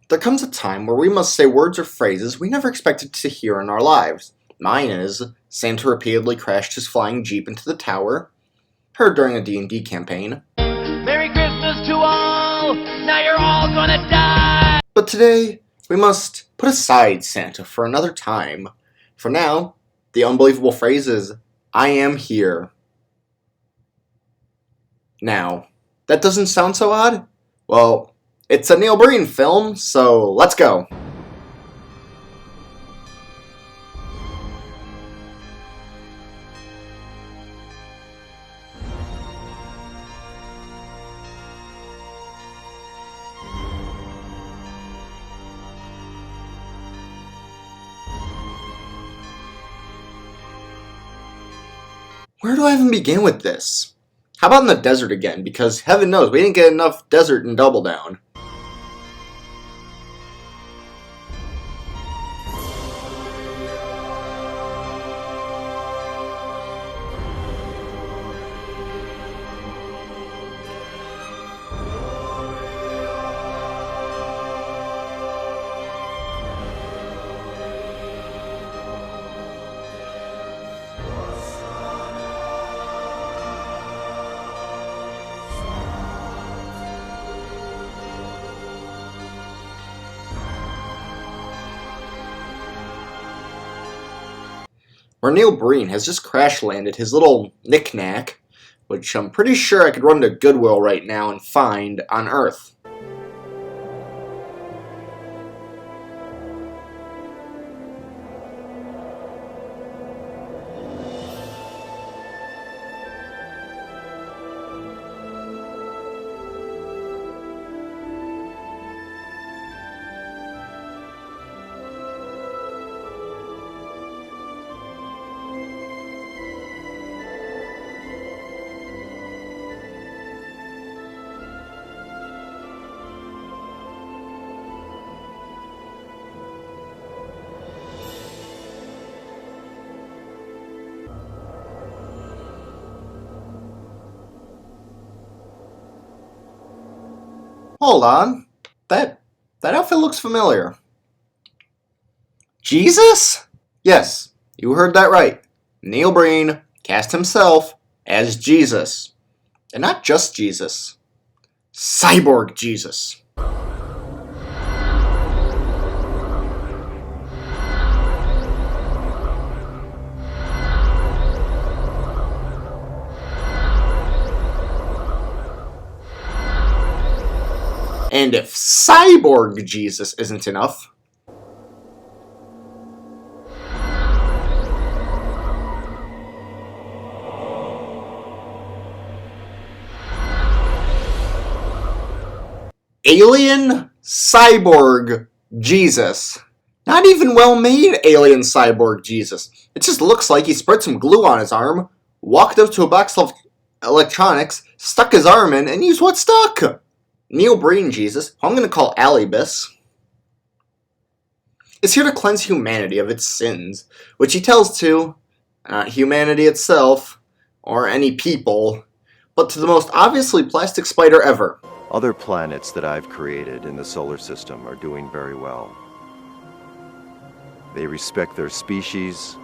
There comes a time where we must say words or phrases we never expected to hear in our lives. Mine is, Santa repeatedly crashed his flying Jeep into the tower, heard during a D&D campaign. Merry Christmas to all! Now you're all gonna die! But today, we must put aside Santa for another time. For now, the unbelievable phrase is, I am here. Now, that doesn't sound so odd? Well, it's a Neil Breen film, so let's go. Where do I even begin with this? How about in the desert again? Because heaven knows we didn't get enough desert in Double Down. Where Neil Breen has just crash landed his little knick-knack, which I'm pretty sure I could run to Goodwill right now and find on Earth. Hold on. That outfit looks familiar. Jesus? Yes, you heard that right. Neil Breen cast himself as Jesus. And not just Jesus. Cyborg Jesus. And if Cyborg Jesus isn't enough, Alien Cyborg Jesus. Not even well-made Alien Cyborg Jesus. It just looks like he spread some glue on his arm, walked up to a box of electronics, stuck his arm in, and used what stuck. Neil Breen Jesus, who I'm going to call Alibus, is here to cleanse humanity of its sins, which he tells to, not humanity itself, or any people, but to the most obviously plastic spider ever. Other planets that I've created in the solar system are doing very well. They respect their species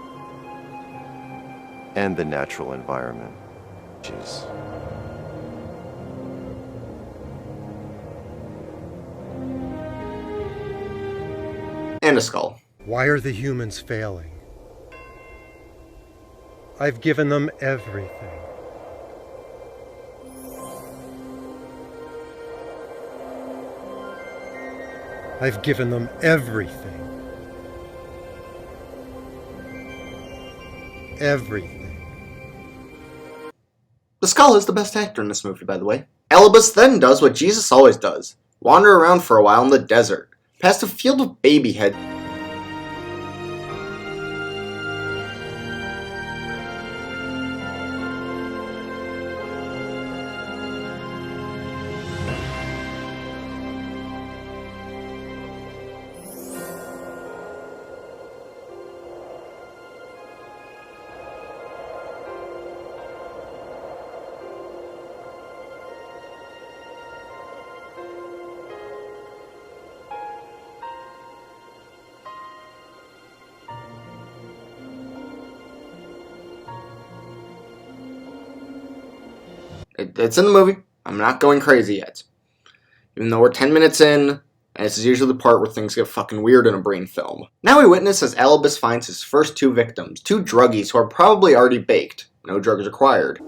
and the natural environment. Jeez. And a skull. Why are the humans failing? I've given them everything. I've given them everything. Everything. The skull is the best actor in this movie, by the way. Alibus then does what Jesus always does. Wander around for a while in the desert, past a field of baby heads. It's in the movie. I'm not going crazy yet. Even though we're 10 minutes in, and this is usually the part where things get fucking weird in a Breen film. Now we witness as Alibis finds his first 2 victims, 2 druggies who are probably already baked. No drugs required.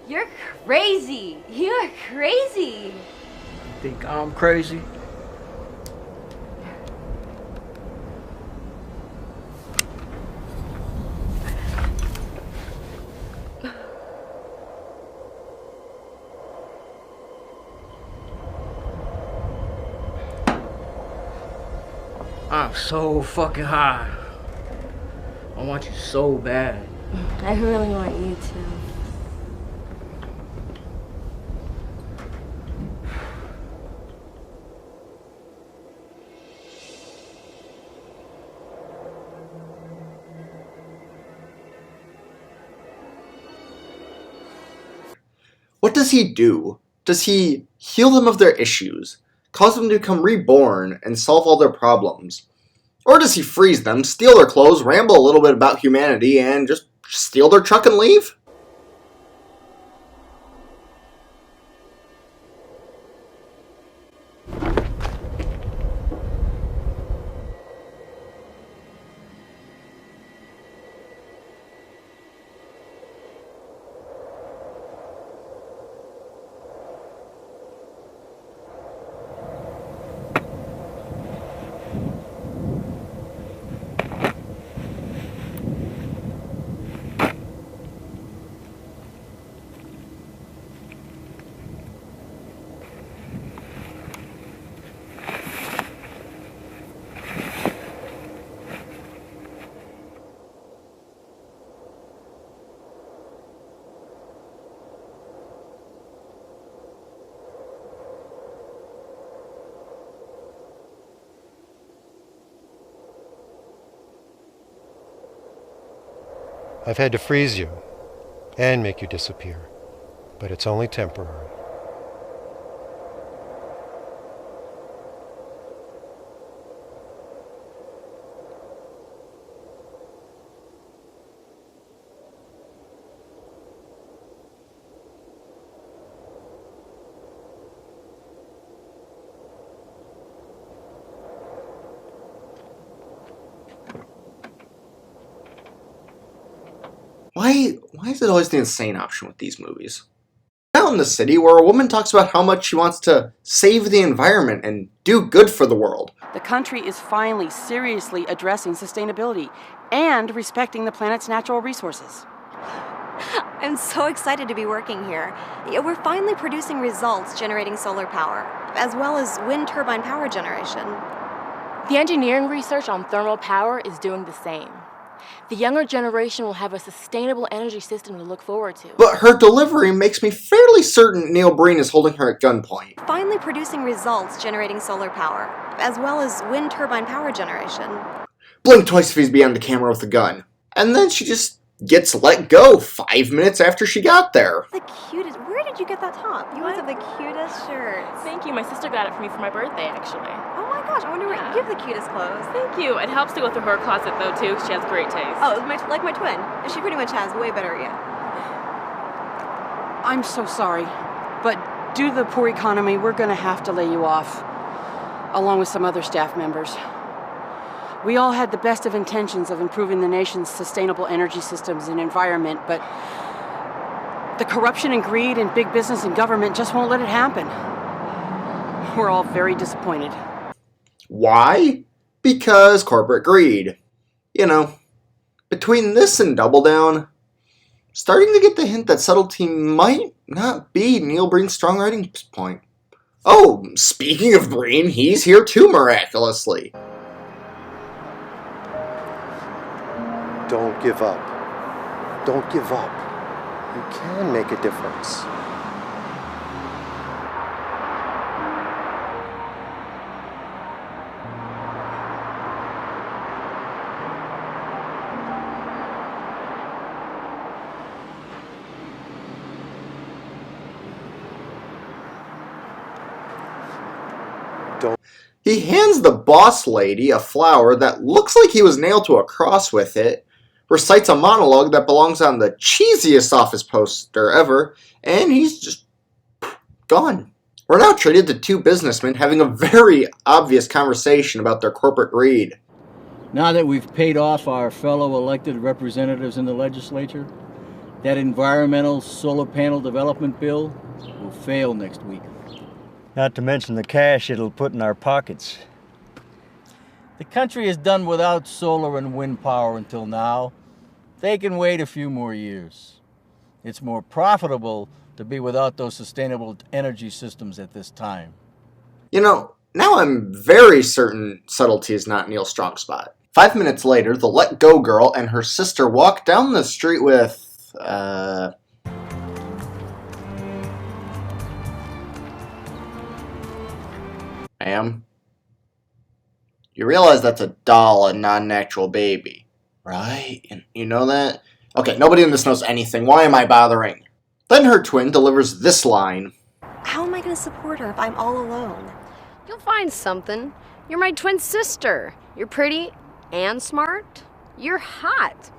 You're crazy! You're crazy! Think I'm crazy? I'm so fucking high. I want you so bad. I really want you to. What does he do? Does he heal them of their issues, cause them to become reborn, and solve all their problems? Or does he freeze them, steal their clothes, ramble a little bit about humanity, and just steal their truck and leave? I've had to freeze you and make you disappear, but it's only temporary. Why is it always the insane option with these movies? Out in the city where a woman talks about how much she wants to save the environment and do good for the world. The country is finally seriously addressing sustainability and respecting the planet's natural resources. I'm so excited to be working here. Yeah, we're finally producing results generating solar power, as well as wind turbine power generation. The engineering research on thermal power is doing the same. The younger generation will have a sustainable energy system to look forward to. But her delivery makes me fairly certain Neil Breen is holding her at gunpoint. Finally producing results generating solar power, as well as wind turbine power generation. Blink twice if he's behind the camera with a gun. And then she just gets let go 5 minutes after she got there. The cutest. Where did you get that top? You guys have the cutest shirts. Thank you. My sister got it for me for my birthday, actually. Oh my gosh, I wonder where you have the cutest clothes. Thank you. It helps to go through her closet, though, too. She has great taste. Oh, like my twin. She pretty much has way better, yeah. I'm so sorry, but due to the poor economy, we're going to have to lay you off, along with some other staff members. We all had the best of intentions of improving the nation's sustainable energy systems and environment, but the corruption and greed in big business and government just won't let it happen. We're all very disappointed. Why? Because corporate greed. You know, between this and Double Down, starting to get the hint that subtlety might not be Neil Breen's strong writing point. Oh, speaking of Breen, he's here too, miraculously. Don't give up. Don't give up. You can make a difference. He hands the boss lady a flower that looks like he was nailed to a cross with it, recites a monologue that belongs on the cheesiest office poster ever, and he's just gone. We're now treated to two businessmen having a very obvious conversation about their corporate greed. Now that we've paid off our fellow elected representatives in the legislature, that environmental solar panel development bill will fail next week. Not to mention the cash it'll put in our pockets. The country has done without solar and wind power until now. They can wait a few more years. It's more profitable to be without those sustainable energy systems at this time. You know, now I'm very certain subtlety is not Neil's strong spot. 5 minutes later, the Let Go girl and her sister walk down the street with, Ma'am, you realize that's a doll, a non-natural baby, right? You know that? Okay, nobody in this knows anything. Why am I bothering? Then her twin delivers this line. How am I going to support her if I'm all alone? You'll find something. You're my twin sister. You're pretty and smart. You're hot.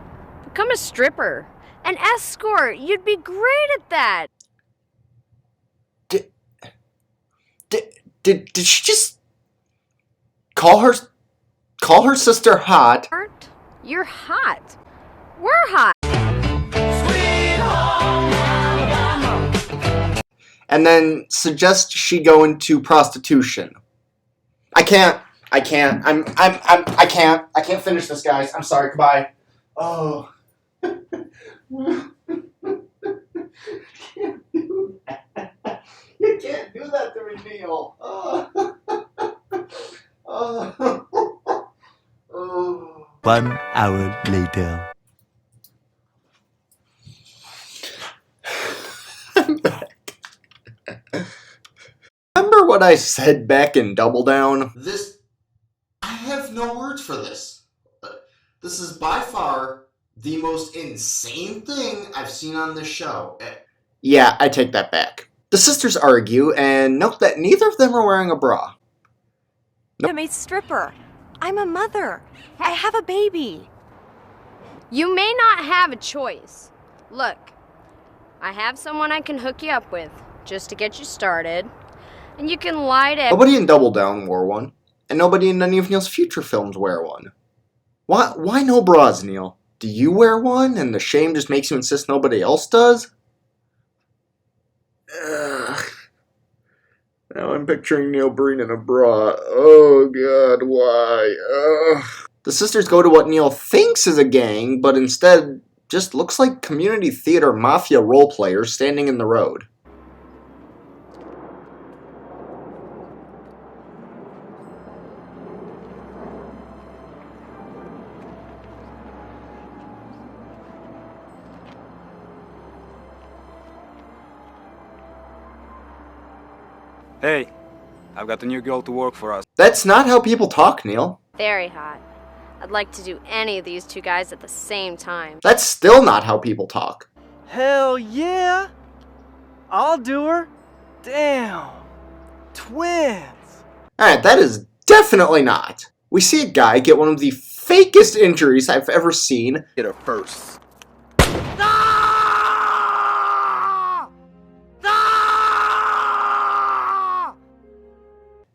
Become a stripper. An escort. You'd be great at that. Did she just call her sister hot? You're hot. We're hot. And then suggest she go into prostitution. I can't finish this, guys. I'm sorry. Goodbye. Oh. You can't do that to me, Neil. Oh. Oh. Oh. 1 hour later. I'm back. Remember what I said back in Double Down? I have no words for this. This is by far the most insane thing I've seen on this show. Yeah, I take that back. The sisters argue and note that neither of them are wearing a bra. Nope. I'm a stripper. I'm a mother. I have a baby. You may not have a choice. Look, I have someone I can hook you up with just to get you started. And you can lie to... Nobody in Double Down wore one. And nobody in any of Neil's future films wear one. Why no bras, Neil? Do you wear one and the shame just makes you insist nobody else does? Ugh. Now I'm picturing Neil Breen in a bra. Oh god, why? Ugh. The sisters go to what Neil thinks is a gang, but instead just looks like community theater mafia role players standing in the road. Hey, I've got a new girl to work for us. That's not how people talk, Neil. Very hot. I'd like to do any of these two guys at the same time. That's still not how people talk. Hell yeah! I'll do her. Damn. Twins. Alright, that is definitely not. We see a guy get one of the fakest injuries I've ever seen. Get her first.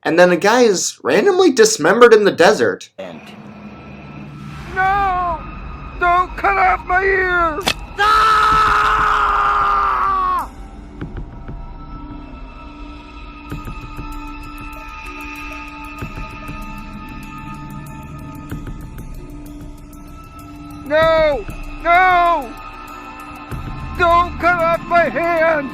And then a guy is randomly dismembered in the desert. No! Don't cut off my ears! No! No! Don't cut off my hand!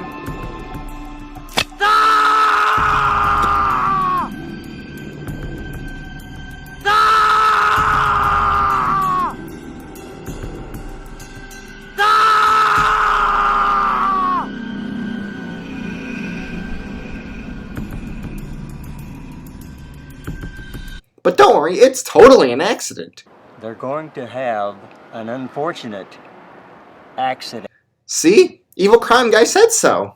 But don't worry, it's totally an accident. They're going to have an unfortunate accident. See? Evil crime guy said so.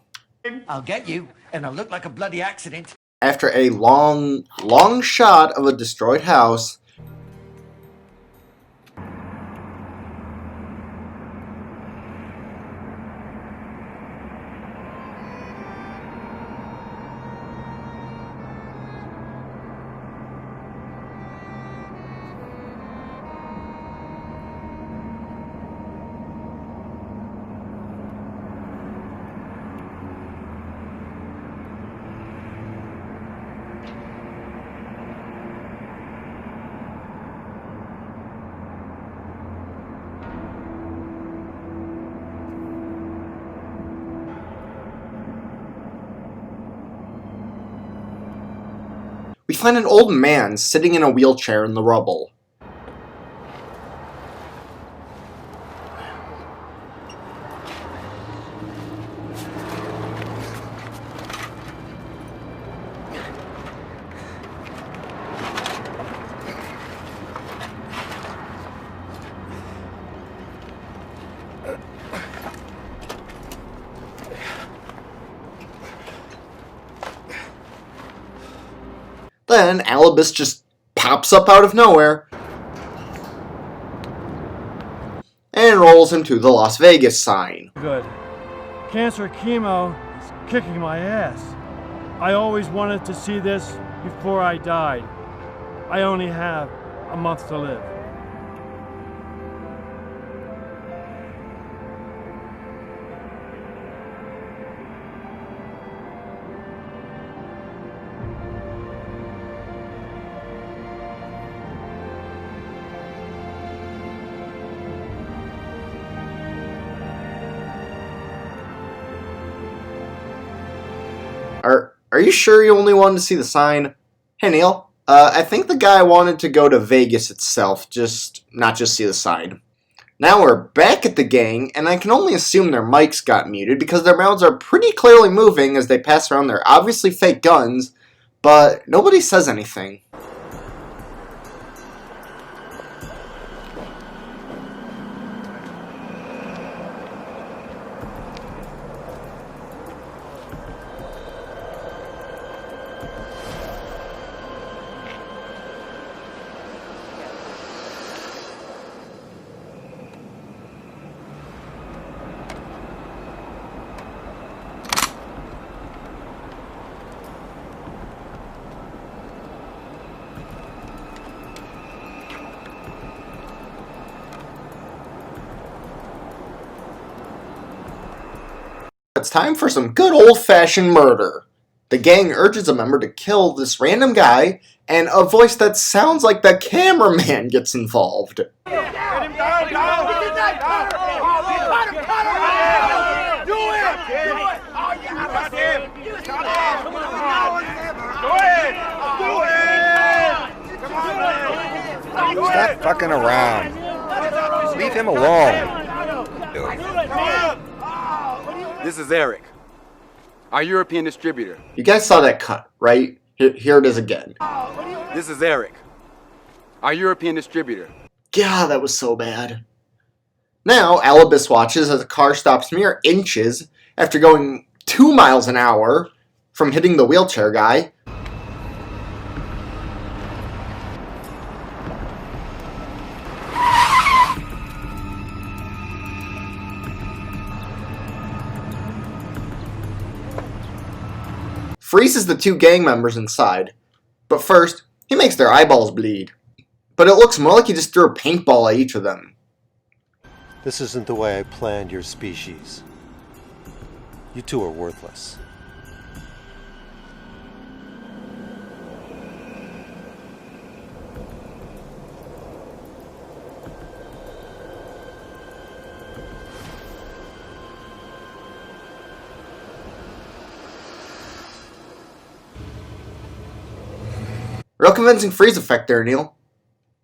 I'll get you, and I'll look like a bloody accident. After a long shot of a destroyed house, we find an old man sitting in a wheelchair in the rubble. Then Alibis just pops up out of nowhere and rolls him to the Las Vegas sign. Good. Cancer chemo is kicking my ass. I always wanted to see this before I died. I only have a month to live. Are you sure you only wanted to see the sign? Hey Neil, I think the guy wanted to go to Vegas itself, not just see the sign. Now we're back at the gang, and I can only assume their mics got muted because their mouths are pretty clearly moving as they pass around their obviously fake guns, but nobody says anything. It's time for some good old-fashioned murder. The gang urges a member to kill this random guy, and a voice that sounds like the cameraman gets involved. Get him down, down! Do it! Oh, yeah, got him! Do it! Stop fucking around. Leave him alone. This is Eric, our European distributor. You guys saw that cut, right? Here it is again. This is Eric, our European distributor. God, that was so bad. Now, Alibis watches as a car stops mere inches after going 2 miles an hour from hitting the wheelchair guy. Freezes the 2 gang members inside. But first, he makes their eyeballs bleed. But it looks more like he just threw a paintball at each of them. This isn't the way I planned your species. You two are worthless. Real convincing freeze effect there, Neil.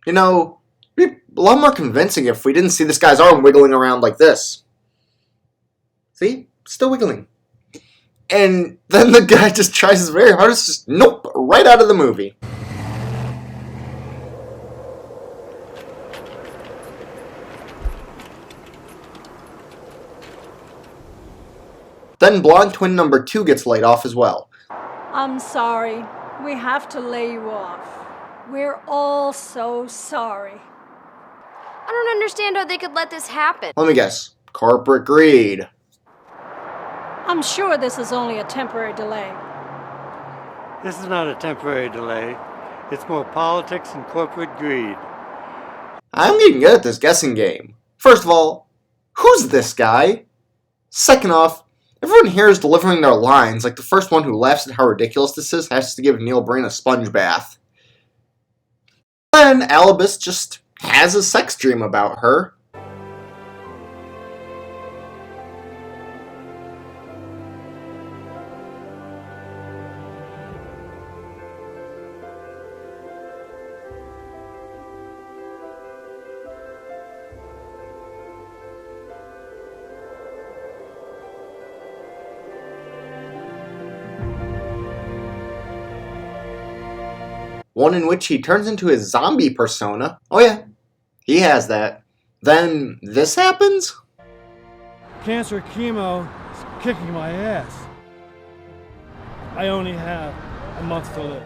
You know, it'd be a lot more convincing if we didn't see this guy's arm wiggling around like this. See? Still wiggling. And then the guy just tries his very hardest, just nope, right out of the movie. Then blonde twin number 2 gets laid off as well. I'm sorry. We have to lay you off. We're all so sorry. I don't understand how they could let this happen. Let me guess. Corporate greed. I'm sure this is only a temporary delay. This is not a temporary delay. It's more politics and corporate greed. I'm getting good at this guessing game. First of all, who's this guy? Second off, everyone here is delivering their lines like the first one who laughs at how ridiculous this is has to give Neil Breen a sponge bath. Then Alibis just has a sex dream about her. One in which he turns into his zombie persona. Oh yeah, he has that. Then this happens? Cancer chemo is kicking my ass. I only have a month to live.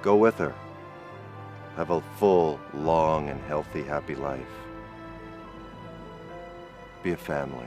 Go with her. Have a full, long, and healthy, happy life. Be a family.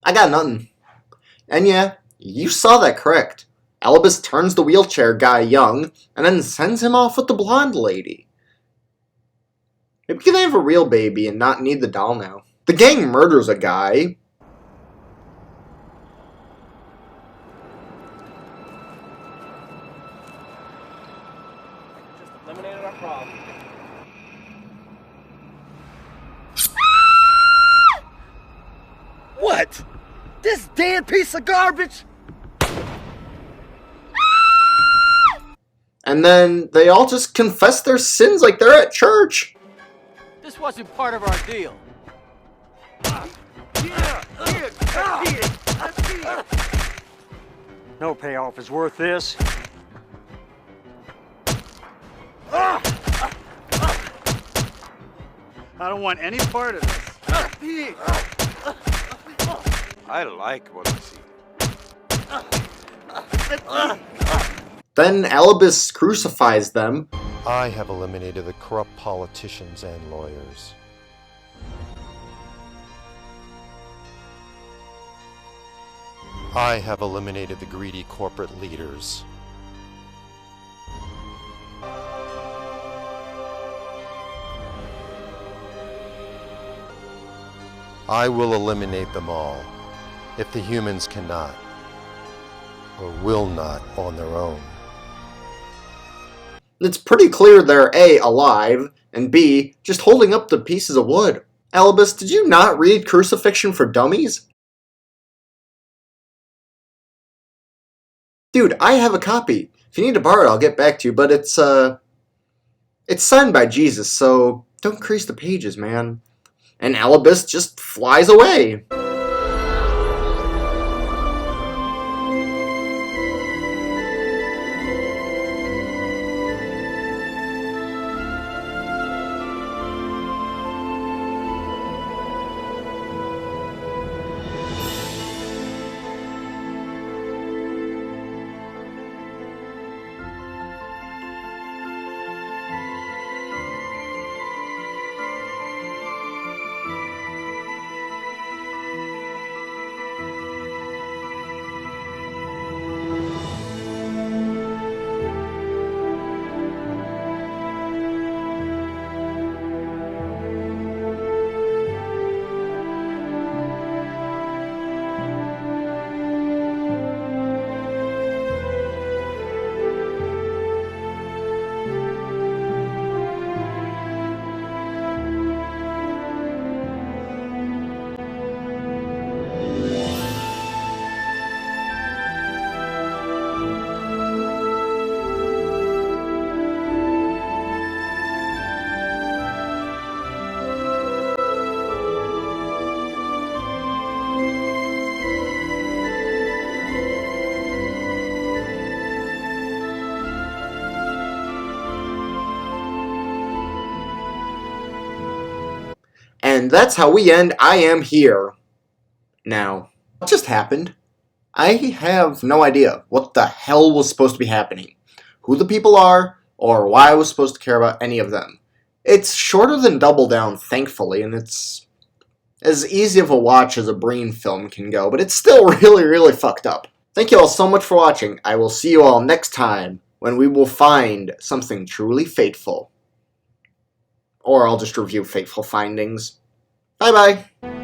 I got nothing. And yeah, you saw that correct. Alibis turns the wheelchair guy young, and then sends him off with the blonde lady. Maybe can they have a real baby and not need the doll now? The gang murders a guy. Eliminated our problem. What? This damn piece of garbage? And then they all just confess their sins like they're at church. This wasn't part of our deal. No payoff is worth this. I don't want any part of this. I like what I see. Then Alibis crucifies them. I have eliminated the corrupt politicians and lawyers. I have eliminated the greedy corporate leaders. I will eliminate them all, if the humans cannot, or will not on their own. It's pretty clear they're A, alive, and B, just holding up the pieces of wood. Alibis, did you not read Crucifixion for Dummies? Dude, I have a copy. If you need to borrow it, I'll get back to you, but it's signed by Jesus, so don't crease the pages, man. And Alibis just flies away. And that's how we end I Am Here. Now, what just happened? I have no idea what the hell was supposed to be happening, who the people are, or why I was supposed to care about any of them. It's shorter than Double Down, thankfully, and it's as easy of a watch as a Breen film can go, but it's still really, really fucked up. Thank you all so much for watching. I will see you all next time when we will find something truly fateful. Or I'll just review Fateful Findings. Bye-bye.